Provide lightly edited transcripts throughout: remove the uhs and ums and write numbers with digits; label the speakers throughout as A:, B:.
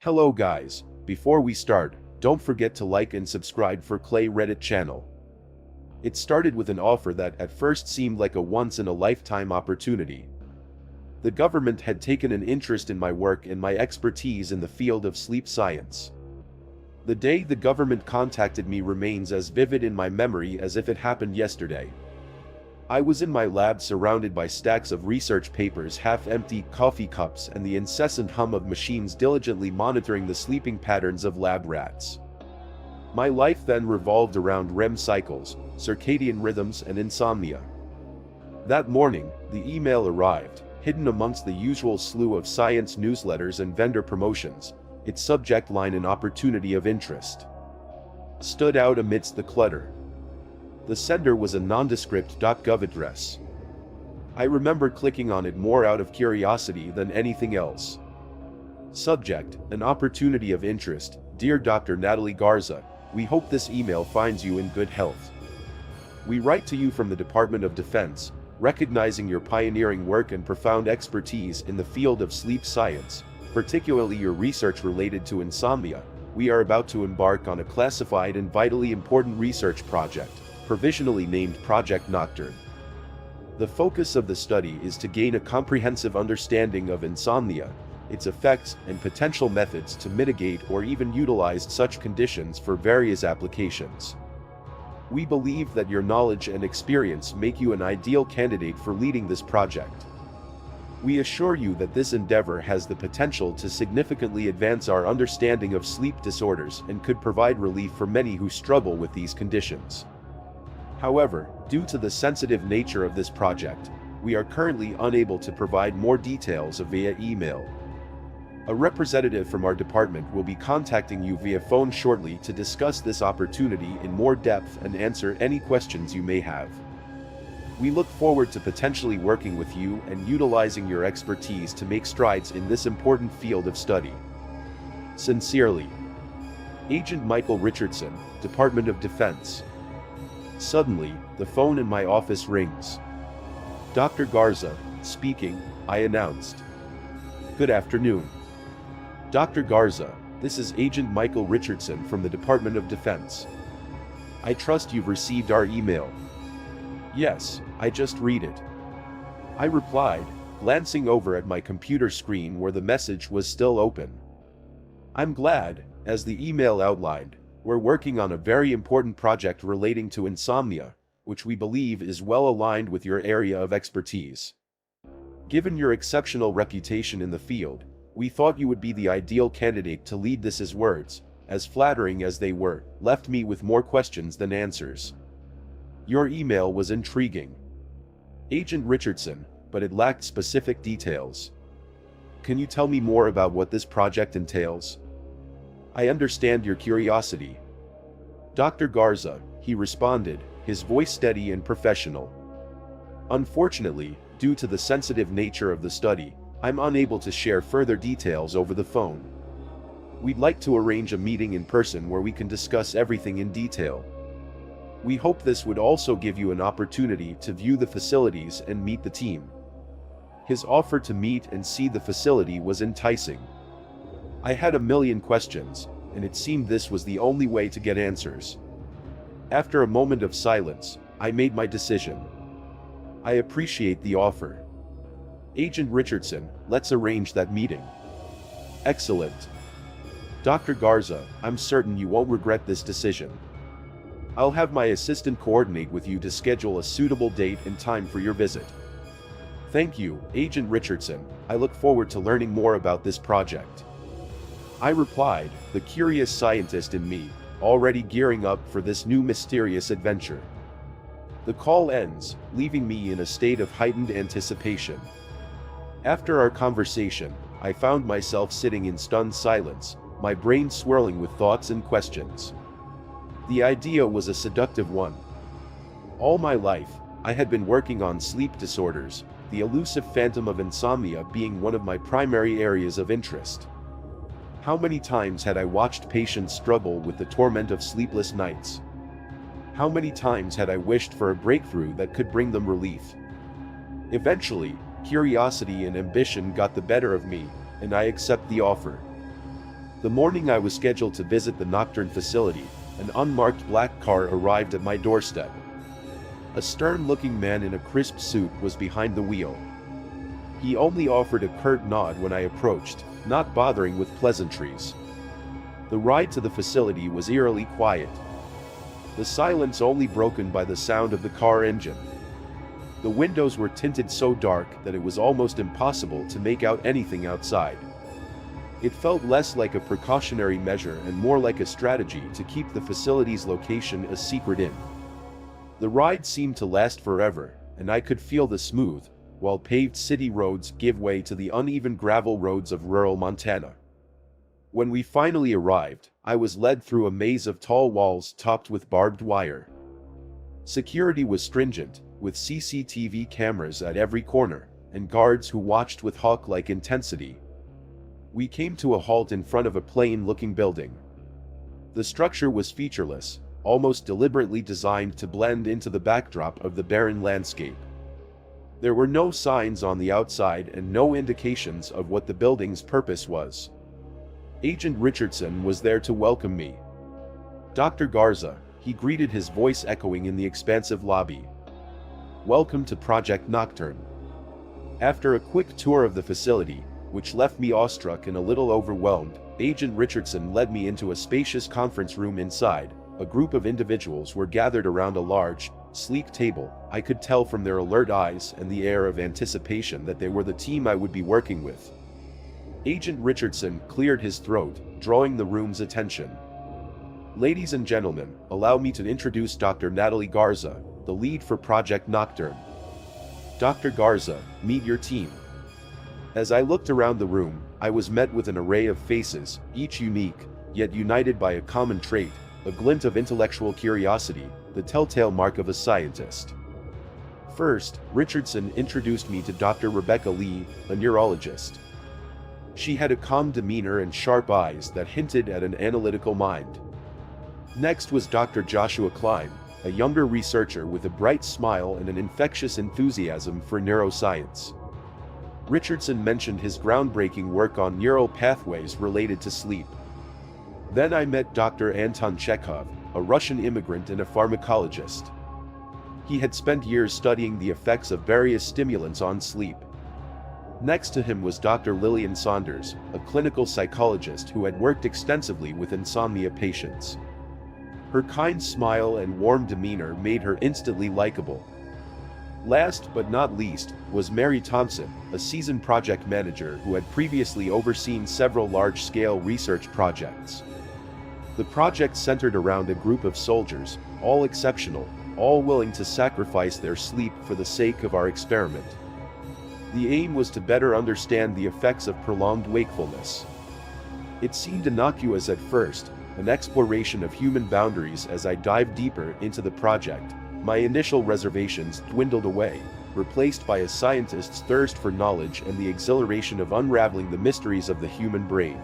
A: Hello guys, before we start, don't forget to like and subscribe for Clay Reddit channel. It started with an offer that at first seemed like a once-in-a-lifetime opportunity. The government had taken an interest in my work and my expertise in the field of sleep science. The day the government contacted me remains as vivid in my memory as if it happened yesterday. I was in my lab surrounded by stacks of research papers, half-empty coffee cups, and the incessant hum of machines diligently monitoring the sleeping patterns of lab rats. My life then revolved around REM cycles, circadian rhythms, and insomnia. That morning, the email arrived, hidden amongst the usual slew of science newsletters and vendor promotions. Its subject line, "An opportunity of interest," stood out amidst the clutter. The sender was a nondescript .gov address. I remembered clicking on it more out of curiosity than anything else. Subject: An opportunity of interest. Dear Dr. Natalie Garza, we hope this email finds you in good health. We write to you from the Department of Defense, recognizing your pioneering work and profound expertise in the field of sleep science, particularly your research related to insomnia. We are about to embark on a classified and vitally important research project, provisionally named Project Nocturne. The focus of the study is to gain a comprehensive understanding of insomnia, its effects, and potential methods to mitigate or even utilize such conditions for various applications. We believe that your knowledge and experience make you an ideal candidate for leading this project. We assure you that this endeavor has the potential to significantly advance our understanding of sleep disorders and could provide relief for many who struggle with these conditions. However, due to the sensitive nature of this project, we are currently unable to provide more details via email. A representative from our department will be contacting you via phone shortly to discuss this opportunity in more depth and answer any questions you may have. We look forward to potentially working with you and utilizing your expertise to make strides in this important field of study. Sincerely, Agent Michael Richardson, Department of Defense. Suddenly, the phone in my office rings. Dr. Garza, speaking, I announced. Good afternoon. Dr. Garza, this is Agent Michael Richardson from the Department of Defense. I trust you've received our email. Yes, I just read it, I replied, glancing over at my computer screen where the message was still open. I'm glad, as the email outlined, we're working on a very important project relating to insomnia, which we believe is well aligned with your area of expertise. Given your exceptional reputation in the field, we thought you would be the ideal candidate to lead this. His words, as flattering as they were, left me with more questions than answers. Your email was intriguing, Agent Richardson, but it lacked specific details. Can you tell me more about what this project entails? I understand your curiosity, Dr. Garza, he responded, his voice steady and professional. Unfortunately, due to the sensitive nature of the study, I'm unable to share further details over the phone. We'd like to arrange a meeting in person where we can discuss everything in detail. We hope this would also give you an opportunity to view the facilities and meet the team. His offer to meet and see the facility was enticing. I had a million questions, and it seemed this was the only way to get answers. After a moment of silence, I made my decision. I appreciate the offer. Agent Richardson, let's arrange that meeting. Excellent. Dr. Garza, I'm certain you won't regret this decision. I'll have my assistant coordinate with you to schedule a suitable date and time for your visit. Thank you, Agent Richardson. I look forward to learning more about this project, I replied, the curious scientist in me, already gearing up for this new mysterious adventure. The call ends, leaving me in a state of heightened anticipation. After our conversation, I found myself sitting in stunned silence, my brain swirling with thoughts and questions. The idea was a seductive one. All my life, I had been working on sleep disorders, the elusive phantom of insomnia being one of my primary areas of interest. How many times had I watched patients struggle with the torment of sleepless nights? How many times had I wished for a breakthrough that could bring them relief? Eventually, curiosity and ambition got the better of me, and I accept the offer. The morning I was scheduled to visit the Nocturne facility, an unmarked black car arrived at my doorstep. A stern-looking man in a crisp suit was behind the wheel. He only offered a curt nod when I approached, not bothering with pleasantries. The ride to the facility was eerily quiet. The silence only broken by the sound of the car engine. The windows were tinted so dark that it was almost impossible to make out anything outside. It felt less like a precautionary measure and more like a strategy to keep the facility's location a secret in. The ride seemed to last forever, and I could feel the smooth, well-paved city roads give way to the uneven gravel roads of rural Montana. When we finally arrived, I was led through a maze of tall walls topped with barbed wire. Security was stringent, with CCTV cameras at every corner, and guards who watched with hawk-like intensity. We came to a halt in front of a plain-looking building. The structure was featureless, almost deliberately designed to blend into the backdrop of the barren landscape. There were no signs on the outside and no indications of what the building's purpose was. Agent Richardson was there to welcome me. Dr. Garza, he greeted, his voice echoing in the expansive lobby. Welcome to Project Nocturne. After a quick tour of the facility, which left me awestruck and a little overwhelmed, Agent Richardson led me into a spacious conference room inside. A group of individuals were gathered around a large, sleek table. I could tell from their alert eyes and the air of anticipation that they were the team I would be working with. Agent Richardson cleared his throat, drawing the room's attention. Ladies and gentlemen, allow me to introduce Dr. Natalie Garza, the lead for Project Nocturne. Dr. Garza, meet your team. As I looked around the room, I was met with an array of faces, each unique, yet united by a common trait, a glint of intellectual curiosity, the telltale mark of a scientist. First, Richardson introduced me to Dr. Rebecca Lee, a neurologist. She had a calm demeanor and sharp eyes that hinted at an analytical mind. Next was Dr. Joshua Klein, a younger researcher with a bright smile and an infectious enthusiasm for neuroscience. Richardson mentioned his groundbreaking work on neural pathways related to sleep. Then I met Dr. Anton Chekhov, a Russian immigrant and a pharmacologist. He had spent years studying the effects of various stimulants on sleep. Next to him was Dr. Lillian Saunders, a clinical psychologist who had worked extensively with insomnia patients. Her kind smile and warm demeanor made her instantly likable. Last but not least was Mary Thompson, a seasoned project manager who had previously overseen several large-scale research projects. The project centered around a group of soldiers, all exceptional, all willing to sacrifice their sleep for the sake of our experiment. The aim was to better understand the effects of prolonged wakefulness. It seemed innocuous at first, an exploration of human boundaries. As I dived deeper into the project, my initial reservations dwindled away, replaced by a scientist's thirst for knowledge and the exhilaration of unraveling the mysteries of the human brain.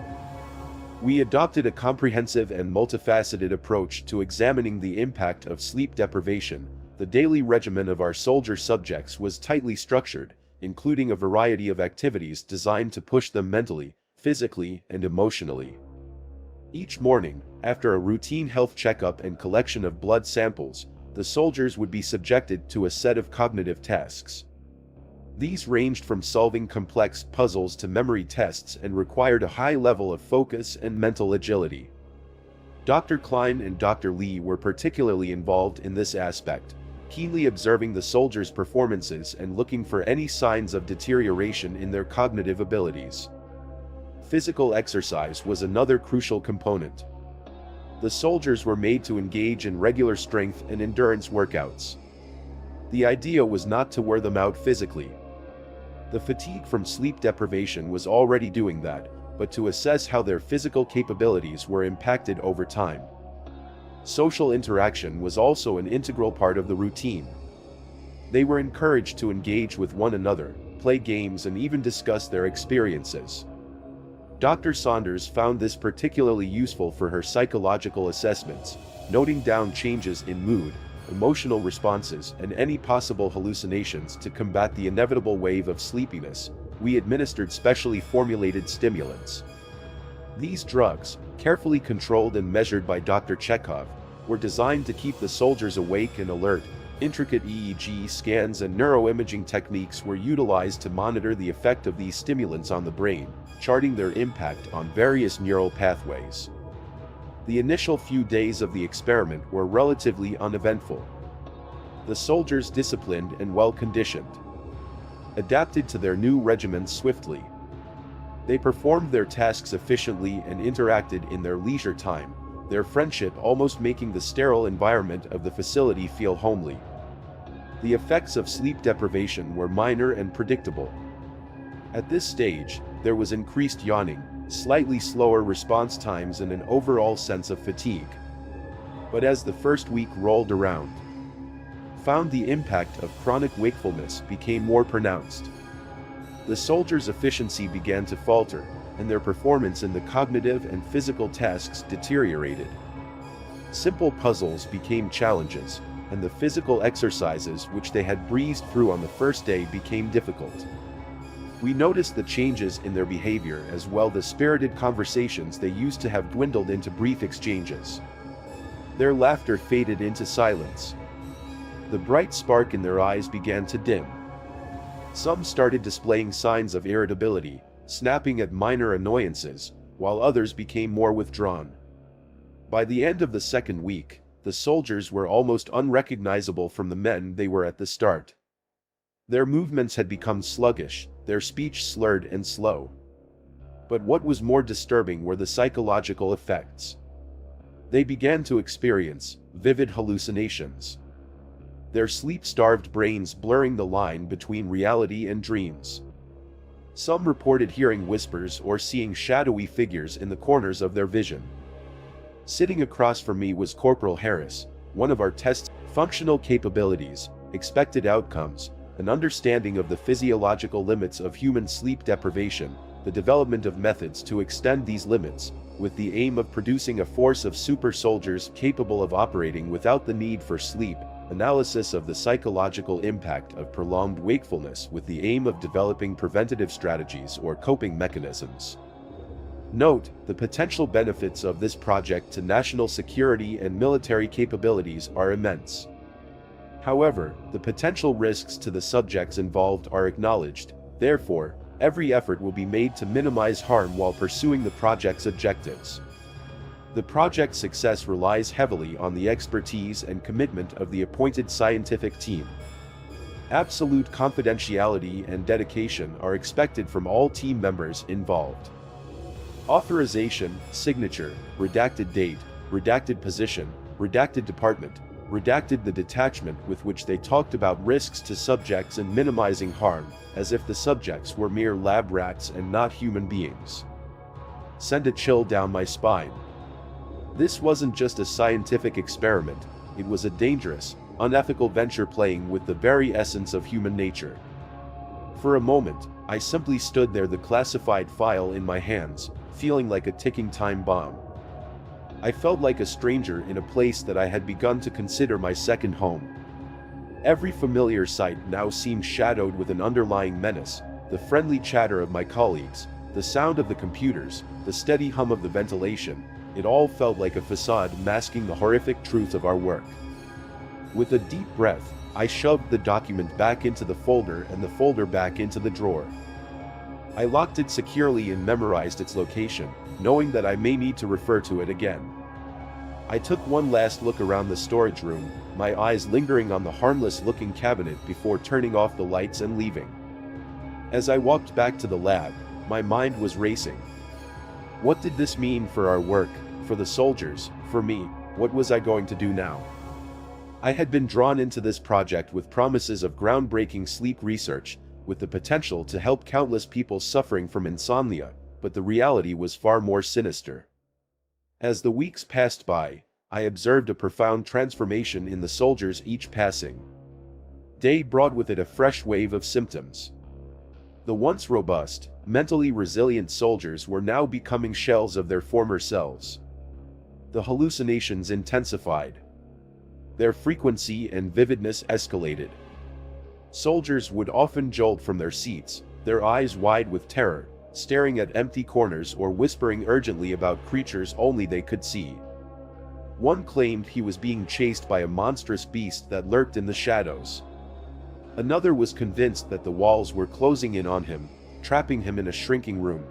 A: We adopted a comprehensive and multifaceted approach to examining the impact of sleep deprivation. The daily regimen of our soldier subjects was tightly structured, including a variety of activities designed to push them mentally, physically, and emotionally. Each morning, after a routine health checkup and collection of blood samples, the soldiers would be subjected to a set of cognitive tasks. These ranged from solving complex puzzles to memory tests and required a high level of focus and mental agility. Dr. Klein and Dr. Lee were particularly involved in this aspect, keenly observing the soldiers' performances and looking for any signs of deterioration in their cognitive abilities. Physical exercise was another crucial component. The soldiers were made to engage in regular strength and endurance workouts. The idea was not to wear them out physically. The fatigue from sleep deprivation was already doing that, but to assess how their physical capabilities were impacted over time. Social interaction was also an integral part of the routine. They were encouraged to engage with one another, play games, and even discuss their experiences. Dr. Saunders found this particularly useful for her psychological assessments, noting down changes in mood, emotional responses, and any possible hallucinations. To combat the inevitable wave of sleepiness, we administered specially formulated stimulants. These drugs, carefully controlled and measured by Dr. Chekhov, were designed to keep the soldiers awake and alert. Intricate EEG scans and neuroimaging techniques were utilized to monitor the effect of these stimulants on the brain, charting their impact on various neural pathways. The initial few days of the experiment were relatively uneventful. The soldiers, disciplined and well-conditioned, adapted to their new regiments swiftly. They performed their tasks efficiently and interacted in their leisure time, their friendship almost making the sterile environment of the facility feel homely. The effects of sleep deprivation were minor and predictable. At this stage, there was increased yawning, slightly slower response times and an overall sense of fatigue. But as the first week rolled around, found the impact of chronic wakefulness became more pronounced. The soldiers' efficiency began to falter, and their performance in the cognitive and physical tasks deteriorated. Simple puzzles became challenges, and the physical exercises which they had breezed through on the first day became difficult. We noticed the changes in their behavior as well. The spirited conversations they used to have dwindled into brief exchanges. Their laughter faded into silence. The bright spark in their eyes began to dim. Some started displaying signs of irritability, snapping at minor annoyances, while others became more withdrawn. By the end of the second week, the soldiers were almost unrecognizable from the men they were at the start. Their movements had become sluggish, their speech slurred and slow. But what was more disturbing were the psychological effects. They began to experience vivid hallucinations, their sleep-starved brains blurring the line between reality and dreams. Some reported hearing whispers or seeing shadowy figures in the corners of their vision. Sitting across from me was Corporal Harris. One of our test's functional capabilities, expected outcomes, an understanding of the physiological limits of human sleep deprivation, the development of methods to extend these limits, with the aim of producing a force of super soldiers capable of operating without the need for sleep, analysis of the psychological impact of prolonged wakefulness with the aim of developing preventative strategies or coping mechanisms. Note, the potential benefits of this project to national security and military capabilities are immense. However, the potential risks to the subjects involved are acknowledged. Therefore, every effort will be made to minimize harm while pursuing the project's objectives. The project's success relies heavily on the expertise and commitment of the appointed scientific team. Absolute confidentiality and dedication are expected from all team members involved. Authorization, signature, redacted date, redacted position, redacted department, redacted the detachment with which they talked about risks to subjects and minimizing harm, as if the subjects were mere lab rats and not human beings. Sent a chill down my spine. This wasn't just a scientific experiment, it was a dangerous, unethical venture playing with the very essence of human nature. For a moment, I simply stood there, the classified file in my hands, feeling like a ticking time bomb. I felt like a stranger in a place that I had begun to consider my second home. Every familiar sight now seemed shadowed with an underlying menace, the friendly chatter of my colleagues, the sound of the computers, the steady hum of the ventilation. It all felt like a facade masking the horrific truth of our work. With a deep breath, I shoved the document back into the folder and the folder back into the drawer. I locked it securely and memorized its location, knowing that I may need to refer to it again. I took one last look around the storage room, my eyes lingering on the harmless-looking cabinet before turning off the lights and leaving. As I walked back to the lab, my mind was racing. What did this mean for our work, for the soldiers, for me? What was I going to do now? I had been drawn into this project with promises of groundbreaking sleep research, with the potential to help countless people suffering from insomnia, but the reality was far more sinister. As the weeks passed by, I observed a profound transformation in the soldiers. Each passing day brought with it a fresh wave of symptoms. The once robust, mentally resilient soldiers were now becoming shells of their former selves. The hallucinations intensified. Their frequency and vividness escalated. Soldiers would often jolt from their seats, their eyes wide with terror, staring at empty corners or whispering urgently about creatures only they could see. One claimed he was being chased by a monstrous beast that lurked in the shadows. Another was convinced that the walls were closing in on him, trapping him in a shrinking room.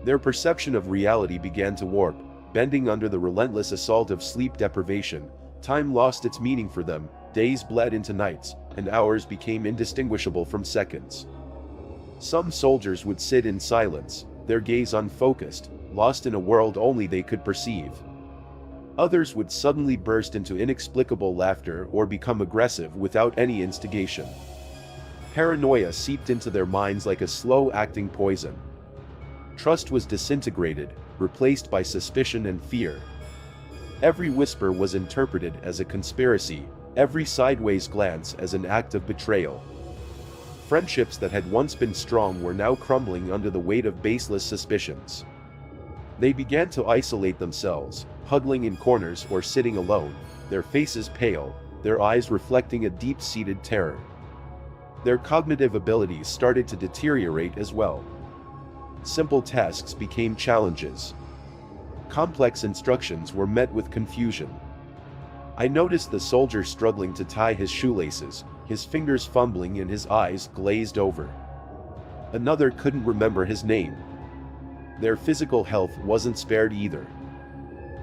A: Their perception of reality began to warp, bending under the relentless assault of sleep deprivation. Time lost its meaning for them, days bled into nights, and hours became indistinguishable from seconds. Some soldiers would sit in silence, their gaze unfocused, lost in a world only they could perceive. Others would suddenly burst into inexplicable laughter or become aggressive without any instigation. Paranoia seeped into their minds like a slow-acting poison. Trust was disintegrated, replaced by suspicion and fear. Every whisper was interpreted as a conspiracy, every sideways glance as an act of betrayal. Friendships that had once been strong were now crumbling under the weight of baseless suspicions. They began to isolate themselves, huddling in corners or sitting alone, their faces pale, their eyes reflecting a deep-seated terror. Their cognitive abilities started to deteriorate as well. Simple tasks became challenges. Complex instructions were met with confusion. I noticed the soldier struggling to tie his shoelaces, his fingers fumbling and his eyes glazed over. Another couldn't remember his name. Their physical health wasn't spared either.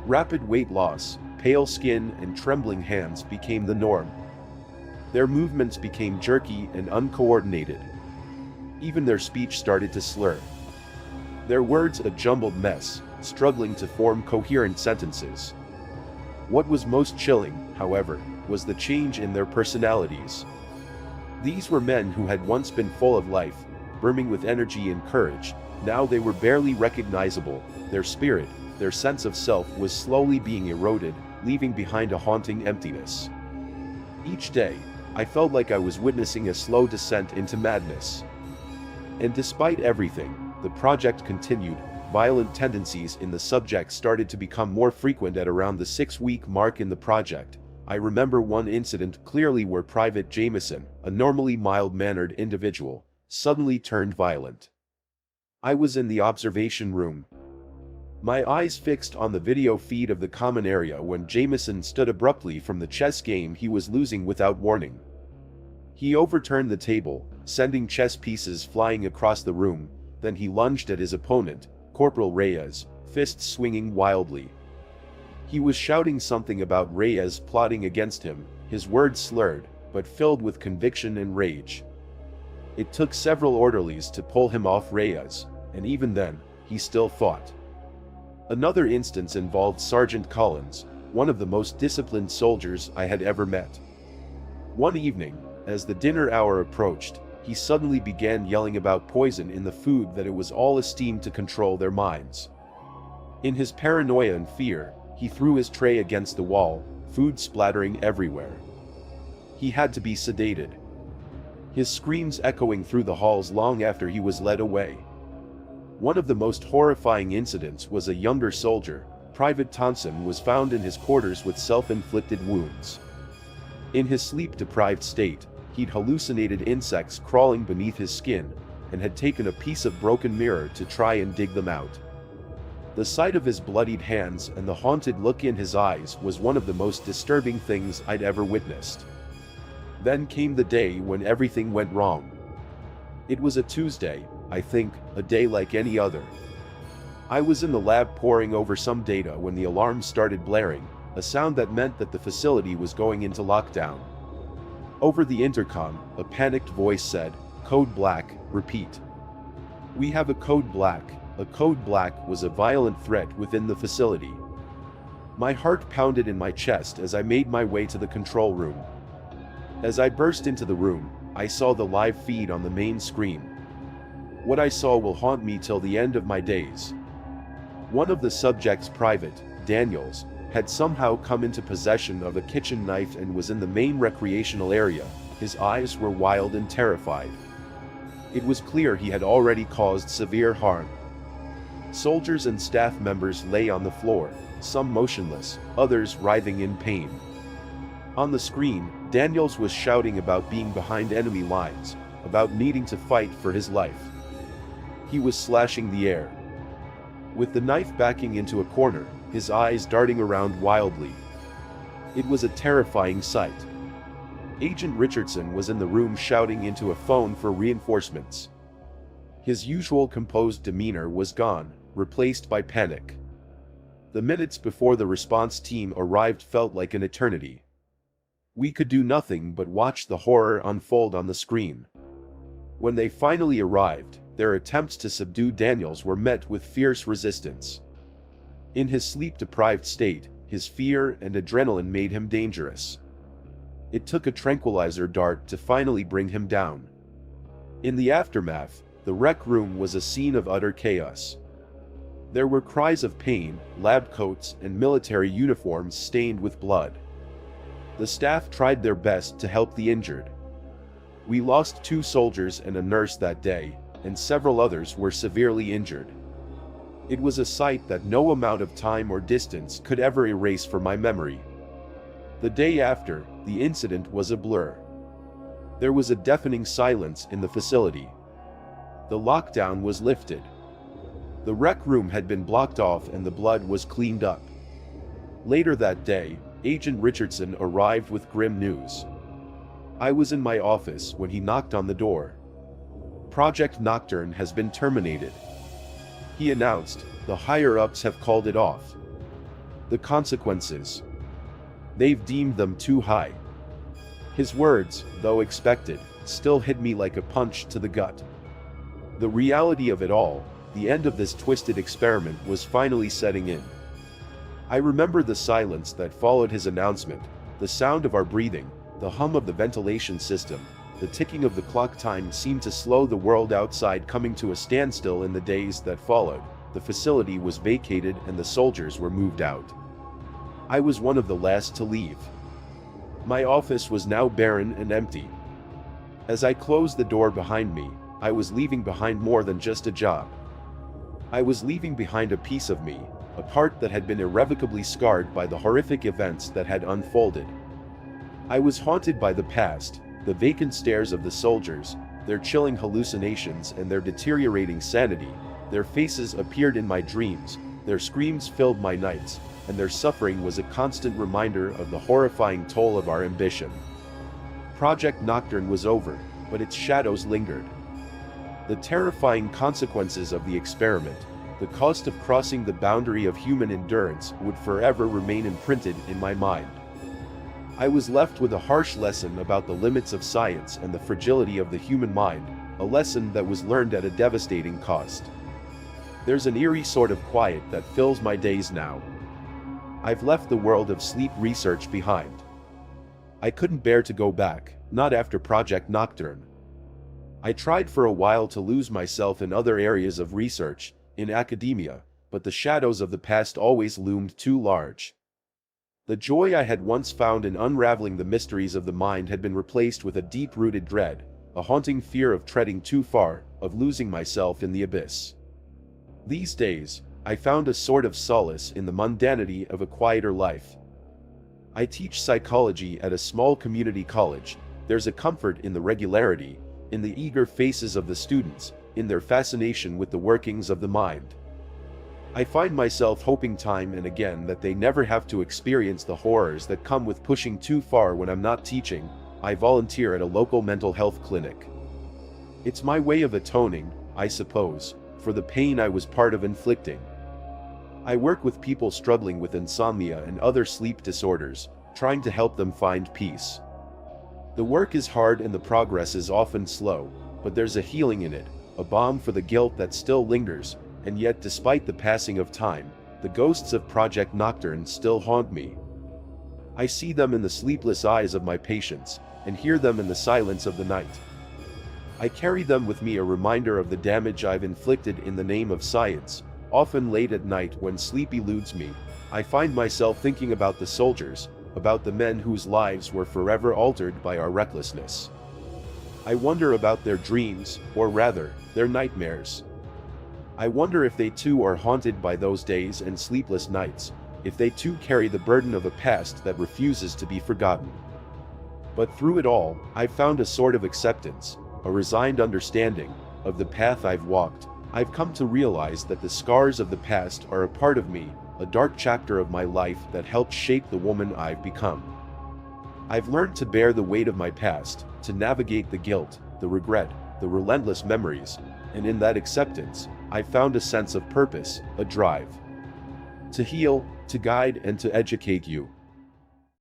A: Rapid weight loss, pale skin, and trembling hands became the norm. Their movements became jerky and uncoordinated. Even their speech started to slur. Their words a jumbled mess, struggling to form coherent sentences. What was most chilling, however, was the change in their personalities. These were men who had once been full of life, brimming with energy and courage. Now they were barely recognizable. Their spirit, their sense of self, was slowly being eroded, leaving behind a haunting emptiness. Each day, I felt like I was witnessing a slow descent into madness. And despite everything, the project continued. Violent tendencies in the subject started to become more frequent at around the 6-week mark in the project. I remember one incident clearly where Private Jameson, a normally mild-mannered individual, suddenly turned violent. I was in the observation room, my eyes fixed on the video feed of the common area, when Jameson stood abruptly from the chess game he was losing without warning. He overturned the table, sending chess pieces flying across the room. Then he lunged at his opponent, Corporal Reyes, fists swinging wildly. He was shouting something about Reyes plotting against him, his words slurred, but filled with conviction and rage. It took several orderlies to pull him off Reyes, and even then, he still fought. Another instance involved Sergeant Collins, one of the most disciplined soldiers I had ever met. One evening, as the dinner hour approached, he suddenly began yelling about poison in the food, that it was all esteemed to control their minds. In his paranoia and fear, he threw his tray against the wall, food splattering everywhere. He had to be sedated, his screams echoing through the halls long after he was led away. One of the most horrifying incidents was a younger soldier. Private Thompson was found in his quarters with self-inflicted wounds. In his sleep-deprived state, he'd hallucinated insects crawling beneath his skin, and had taken a piece of broken mirror to try and dig them out. The sight of his bloodied hands and the haunted look in his eyes was one of the most disturbing things I'd ever witnessed. Then came the day when everything went wrong. It was a Tuesday, I think, a day like any other. I was in the lab poring over some data when the alarm started blaring, a sound that meant that the facility was going into lockdown. Over the intercom, a panicked voice said, "Code Black, repeat." "We have a code black." A code black was a violent threat within the facility. My heart pounded in my chest as I made my way to the control room. As I burst into the room, I saw the live feed on the main screen. What I saw will haunt me till the end of my days. One of the subjects, Private Daniels, had somehow come into possession of a kitchen knife and was in the main recreational area. His eyes were wild and terrified. It was clear he had already caused severe harm. Soldiers and staff members lay on the floor, some motionless, others writhing in pain. On the screen, Daniels was shouting about being behind enemy lines, about needing to fight for his life. He was slashing the air, with the knife backing into a corner, his eyes darting around wildly. It was a terrifying sight. Agent Richardson was in the room shouting into a phone for reinforcements. His usual composed demeanor was gone, replaced by panic. The minutes before the response team arrived felt like an eternity. We could do nothing but watch the horror unfold on the screen. When they finally arrived, their attempts to subdue Daniels were met with fierce resistance. In his sleep-deprived state, his fear and adrenaline made him dangerous. It took a tranquilizer dart to finally bring him down. In the aftermath, the rec room was a scene of utter chaos. There were cries of pain, lab coats, and military uniforms stained with blood. The staff tried their best to help the injured. We lost 2 soldiers and a nurse that day, and several others were severely injured. It was a sight that no amount of time or distance could ever erase from my memory. The day after, the incident was a blur. There was a deafening silence in the facility. The lockdown was lifted. The rec room had been blocked off and the blood was cleaned up. Later that day, Agent Richardson arrived with grim news. I was in my office when he knocked on the door. Project Nocturne has been terminated. He announced, the higher-ups have called it off. The consequences. They've deemed them too high. His words, though expected, still hit me like a punch to the gut. The reality of it all, the end of this twisted experiment, was finally setting in. I remember the silence that followed his announcement, the sound of our breathing, the hum of the ventilation system. The ticking of the clock time seemed to slow the world outside coming to a standstill. In the days that followed, the facility was vacated and the soldiers were moved out. I was one of the last to leave. My office was now barren and empty. As I closed the door behind me, I was leaving behind more than just a job. I was leaving behind a piece of me, a part that had been irrevocably scarred by the horrific events that had unfolded. I was haunted by the past, the vacant stares of the soldiers, their chilling hallucinations and their deteriorating sanity. Their faces appeared in my dreams, their screams filled my nights, and their suffering was a constant reminder of the horrifying toll of our ambition. Project Nocturne was over, but its shadows lingered. The terrifying consequences of the experiment, the cost of crossing the boundary of human endurance, would forever remain imprinted in my mind. I was left with a harsh lesson about the limits of science and the fragility of the human mind, a lesson that was learned at a devastating cost. There's an eerie sort of quiet that fills my days now. I've left the world of sleep research behind. I couldn't bear to go back, not after Project Nocturne. I tried for a while to lose myself in other areas of research, in academia, but the shadows of the past always loomed too large. The joy I had once found in unraveling the mysteries of the mind had been replaced with a deep-rooted dread, a haunting fear of treading too far, of losing myself in the abyss. These days, I found a sort of solace in the mundanity of a quieter life. I teach psychology at a small community college. There's a comfort in the regularity, in the eager faces of the students, in their fascination with the workings of the mind. I find myself hoping time and again that they never have to experience the horrors that come with pushing too far. When I'm not teaching, I volunteer at a local mental health clinic. It's my way of atoning, I suppose, for the pain I was part of inflicting. I work with people struggling with insomnia and other sleep disorders, trying to help them find peace. The work is hard and the progress is often slow, but there's a healing in it, a balm for the guilt that still lingers. And yet, despite the passing of time, the ghosts of Project Nocturne still haunt me. I see them in the sleepless eyes of my patients, and hear them in the silence of the night. I carry them with me, a reminder of the damage I've inflicted in the name of science. Often late at night when sleep eludes me, I find myself thinking about the soldiers, about the men whose lives were forever altered by our recklessness. I wonder about their dreams, or rather, their nightmares. I wonder if they too are haunted by those days and sleepless nights, if they too carry the burden of a past that refuses to be forgotten. But through it all, I've found a sort of acceptance, a resigned understanding, of the path I've walked, I've come to realize that the scars of the past are a part of me, a dark chapter of my life that helped shape the woman I've become. I've learned to bear the weight of my past, to navigate the guilt, the regret, the relentless memories, and in that acceptance, I've found a sense of purpose, a drive to heal, to guide, and to educate you.